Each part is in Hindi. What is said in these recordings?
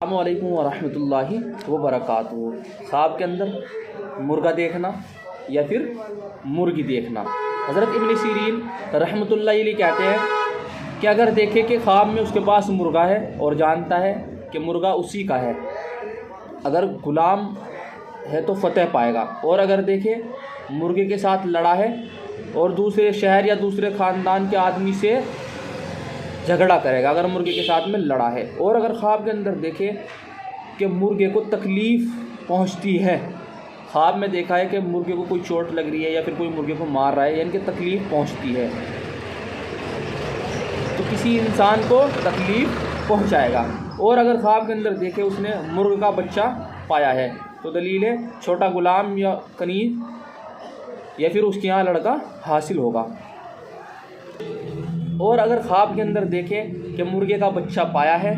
अस्सलामुअलैकुम वरहमतुल्लाहि वबरकातुहू। ख्वाब के अंदर मुर्गा देखना या फिर मुर्गी देखना। हज़रत इब्न सीरीन रहमतुल्लाहि अलैह कहते हैं कि अगर देखे कि ख्वाब में उसके पास मुर्गा है और जानता है कि मुर्गा उसी का है, अगर गुलाम है तो फतह पाएगा, और अगर देखे मुर्गे के साथ लड़ा है और दूसरे शहर या दूसरे ख़ानदान के आदमी से झगड़ा करेगा अगर मुर्गे के साथ में लड़ा है, और अगर ख्वाब के अंदर देखे कि मुर्गे को तकलीफ़ पहुंचती है, ख्वाब में देखा है कि मुर्गे को कोई चोट लग रही है या फिर कोई मुर्गे को मार रहा है, यानी कि तकलीफ़ पहुंचती है, तो किसी इंसान को तकलीफ़ पहुंचाएगा। और अगर ख्वाब के अंदर देखे उसने मुर्ग का बच्चा पाया है, तो दलील है छोटा गुलाम या कनीज़ या फिर उसके यहाँ लड़का हासिल होगा। और अगर ख्वाब के अंदर देखे कि मुर्गे का बच्चा पाया है,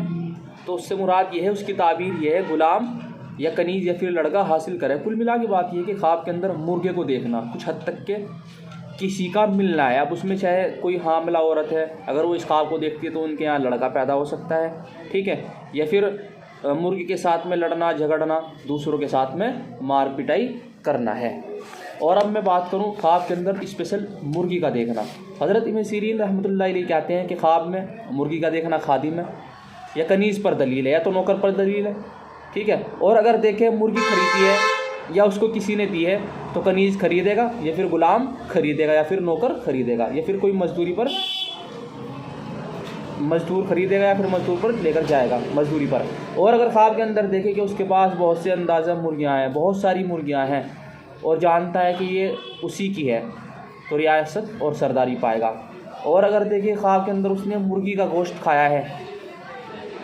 तो उससे मुराद ये है, उसकी ताबीर ये है गुलाम या कनीज़ या फिर लड़का हासिल करे। कुल मिला के बात ये है कि ख्वाब के अंदर मुर्गे को देखना कुछ हद तक के किसी का मिलना है। अब उसमें चाहे कोई हामिला औरत है, अगर वो इस ख्वाब को देखती है तो उनके यहाँ लड़का पैदा हो सकता है, ठीक है, या फिर मुर्गे के साथ में लड़ना झगड़ना, दूसरों के साथ में मार पिटाई करना है। और अब मैं बात करूं ख्वाब के अंदर स्पेशल मुर्गी का देखना। हज़रत इब्न सीरीन रहमतुल्लाहि अलैह कहते हैं कि ख्वाब में मुर्गी का देखना खादिम है या कनीज़ पर दलील है या तो नौकर पर दलील है, ठीक है। और अगर देखें मुर्गी खरीदी है या उसको किसी ने दी है तो कनीज़ खरीदेगा या फिर गुलाम खरीदेगा या फिर नौकर खरीदेगा या फिर कोई मजदूर खरीदेगा या फिर मजदूर पर लेकर जाएगा मजदूरी पर। और अगर ख्वाब के अंदर देखे कि उसके पास बहुत से अंदाज़ा मुर्गियाँ हैं, बहुत सारी मुर्गियाँ हैं, और जानता है कि ये उसी की है, तो रियासत और सरदारी पाएगा। और अगर देखिए ख्वाब के अंदर उसने मुर्गी का गोश्त खाया है,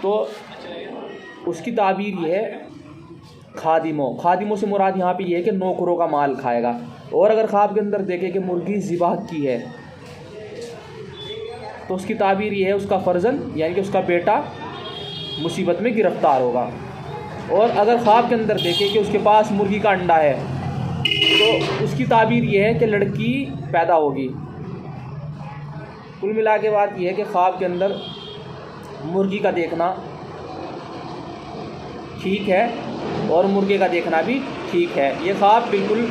तो उसकी ताबीर ये है खादिमों से मुराद यहाँ पे ये है कि नौकरों का माल खाएगा। और अगर ख्वाब के अंदर देखे कि मुर्गी ज़िबाह की है, तो उसकी ताबीर ये है उसका फ़र्जन यानी कि उसका बेटा मुसीबत में गिरफ़्तार होगा। और अगर ख्वाब के अंदर देखे कि उसके पास मुर्गी का अंडा है, तो उसकी ताबीर ये है कि लड़की पैदा होगी। कुल मिला के बात यह है कि ख्वाब के अंदर मुर्गी का देखना ठीक है और मुर्गे का देखना भी ठीक है। ये ख्वाब बिल्कुल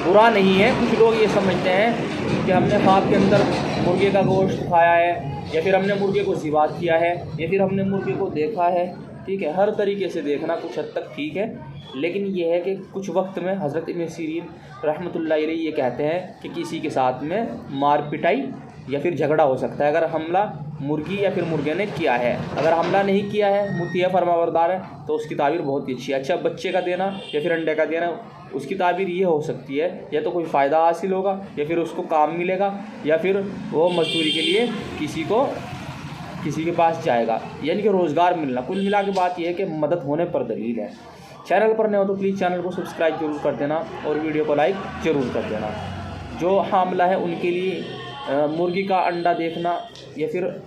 बुरा नहीं है। कुछ लोग ये समझते हैं कि हमने ख्वाब के अंदर मुर्गे का गोश्त खाया है या फिर हमने मुर्गे को ज़िबाह किया है या फिर हमने मुर्गे को देखा है, ठीक है। हर तरीके से देखना कुछ हद तक ठीक है, लेकिन यह है कि कुछ वक्त में हज़रत इब्न सीरीन रहमतुल्लाहि अलैह ये कहते हैं कि किसी के साथ में मार पिटाई या फिर झगड़ा हो सकता है अगर हमला मुर्गी या फिर मुर्गे ने किया है। अगर हमला नहीं किया है, मुतिया फरमाबरदार है, तो उसकी ताबीर बहुत ही अच्छी है। अच्छा, बच्चे का देना या फिर अंडे का देना, उसकी ताबीर ये हो सकती है या तो कोई फ़ायदा हासिल होगा या फिर उसको काम मिलेगा या फिर वो मजदूरी के लिए किसी के पास जाएगा, यानी कि रोज़गार मिलना। कुल मिला के बात यह है कि मदद होने पर दलील है। चैनल पर नए हो तो प्लीज़ चैनल को सब्सक्राइब जरूर कर देना और वीडियो को लाइक ज़रूर कर देना। जो हामिला है उनके लिए मुर्गी का अंडा देखना या फिर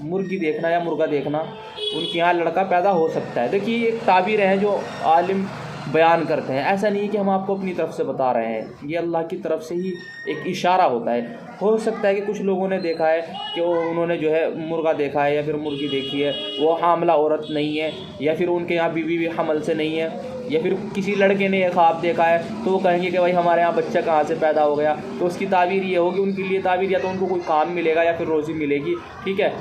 मुर्गी देखना या मुर्गा देखना, उनके यहाँ लड़का पैदा हो सकता है। देखिए, एक ताबीर है जो आलिम बयान करते हैं, ऐसा नहीं कि हम आपको अपनी तरफ से बता रहे हैं, ये अल्लाह की तरफ से ही एक इशारा होता है। हो सकता है कि कुछ लोगों ने देखा है कि उन्होंने जो है मुर्गा देखा है या फिर मुर्गी देखी है, वो हामिला औरत नहीं है या फिर उनके यहाँ बीवी भी हमल से नहीं है, या फिर किसी लड़के ने ख्वाब देखा है तो वो कहेंगे कि भाई हमारे यहाँ बच्चा कहाँ से पैदा हो गया, तो उसकी ताबीर ये होगी, उनके लिए ताबीर या तो उनको कोई काम मिलेगा या फिर रोज़ी मिलेगी, ठीक है।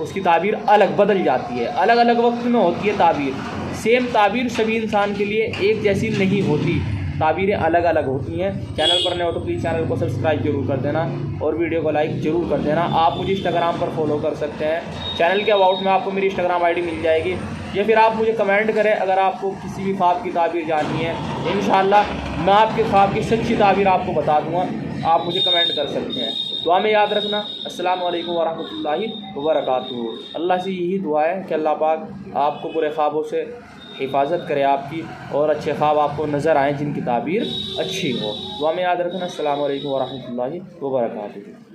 उसकी ताबीर अलग बदल जाती है, अलग अलग वक्त में होती है ताबीर। सेम ताबीर सभी इंसान के लिए एक जैसी नहीं होती, ताबीरें अलग अलग होती हैं। चैनल पर नए हो तो प्लीज़ चैनल को सब्सक्राइब जरूर कर देना और वीडियो को लाइक ज़रूर कर देना। आप मुझे इंस्टाग्राम पर फॉलो कर सकते हैं, चैनल के अबाउट में आपको मेरी इंस्टाग्राम आईडी मिल जाएगी, या फिर आप मुझे कमेंट करें अगर आपको किसी भी ख्वाब की ताबीर जाननी है। इंशाअल्लाह मैं आपके ख्वाब की सच्ची ताबीर आपको बता दूँगा, आप मुझे कमेंट कर सकते हैं। दुआ में याद रखना। अस्सलामु अलैकुम वरहमतुल्लाहि वबरकातुहू। अल्लाह से यही दुआ है कि अल्लाह पाक आपको बुरे ख्वाबों से हिफाजत करे आपकी, और अच्छे ख्वाब आपको नज़र आएँ जिनकी ताबीर अच्छी हो। दुआ में याद रखना। अस्सलामु अलैकुम वरहमतुल्लाहि वबरकातुहू।